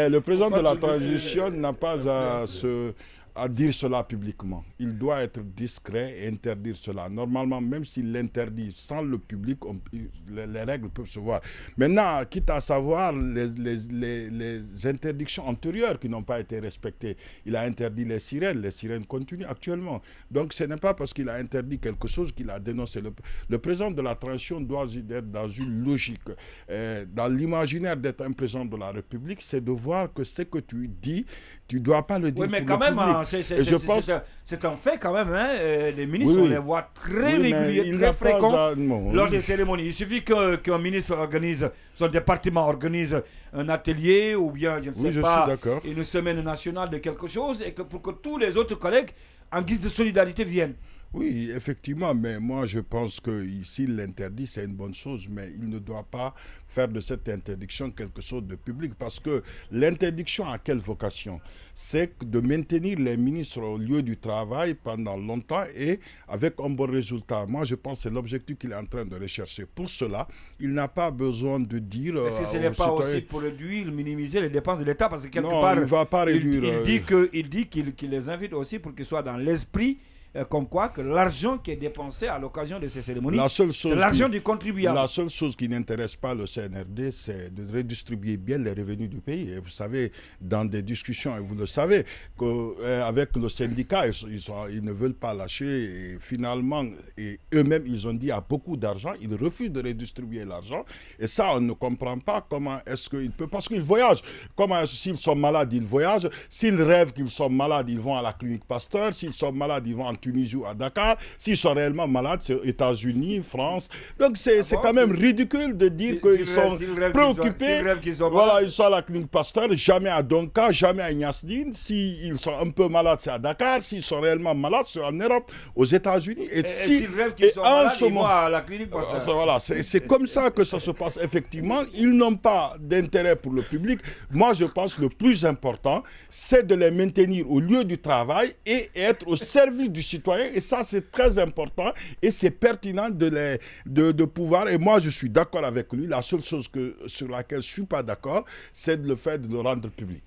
Mais le président de la transition n'a pas à dire cela publiquement. Il doit être discret et interdire cela. Normalement, même s'il l'interdit sans le public, les règles peuvent se voir. Maintenant, quitte à savoir les interdictions antérieures qui n'ont pas été respectées, il a interdit les sirènes continuent actuellement. Donc ce n'est pas parce qu'il a interdit quelque chose qu'il a dénoncé. Le président de la transition doit être dans une logique. Dans l'imaginaire d'être un président de la République, c'est de voir que ce que tu dis, tu ne dois pas le dire. Oui, mais quand même, c'est un fait quand même. Hein. Les ministres, on les voit très réguliers, très fréquents lors des cérémonies. Il suffit qu'un ministre organise, son département organise un atelier ou bien, je ne sais pas, une semaine nationale de quelque chose et que pour que tous les autres collègues, en guise de solidarité, viennent. Oui, effectivement, mais moi je pense que s'il l'interdit, c'est une bonne chose, mais il ne doit pas faire de cette interdiction quelque chose de public, parce que l'interdiction a quelle vocation? C'est de maintenir les ministres au lieu du travail pendant longtemps et avec un bon résultat. Moi je pense que c'est l'objectif qu'il est en train de rechercher. Pour cela, il n'a pas besoin de dire... Mais si ce n'est pas aussi pour réduire, minimiser les dépenses de l'État, parce que quelque part, part, il va pas réduire, il dit qu'il les invite aussi pour qu'ils soient dans l'esprit comme quoi que l'argent qui est dépensé à l'occasion de ces cérémonies, c'est l'argent du contribuable. La seule chose qui n'intéresse pas le CNRD, c'est de redistribuer bien les revenus du pays. Et vous savez, dans des discussions, et vous le savez, qu'avec le syndicat, ils ne veulent pas lâcher. Et finalement, eux-mêmes, ils ont dit qu'il y a beaucoup d'argent. Ils refusent de redistribuer l'argent. Et ça, on ne comprend pas comment est-ce qu'ils peuvent... Parce qu'ils voyagent. Comment s'ils sont malades, ils voyagent. S'ils rêvent qu'ils sont malades, ils vont à la clinique Pasteur. S'ils sont malades, ils vont en Tunisie ou à Dakar. S'ils sont réellement malades, c'est aux États-Unis, France. Donc c'est quand même ridicule de dire qu'ils sont préoccupés. Voilà, ils sont à la clinique Pasteur, jamais à Donka, jamais à Niasdine. S'ils sont un peu malades, c'est à Dakar. S'ils sont réellement malades, c'est en Europe, aux États-Unis. Et s'ils rêvent qu'ils sont malades, ils vont à la clinique Pasteur. Voilà, c'est comme ça que ça se passe effectivement. Ils n'ont pas d'intérêt pour le public. Moi, je pense que le plus important, c'est de les maintenir au lieu du travail et être au service du citoyen. Et ça, c'est très important et c'est pertinent de pouvoir. Et moi, je suis d'accord avec lui. La seule chose sur laquelle je ne suis pas d'accord, c'est le fait de le rendre public.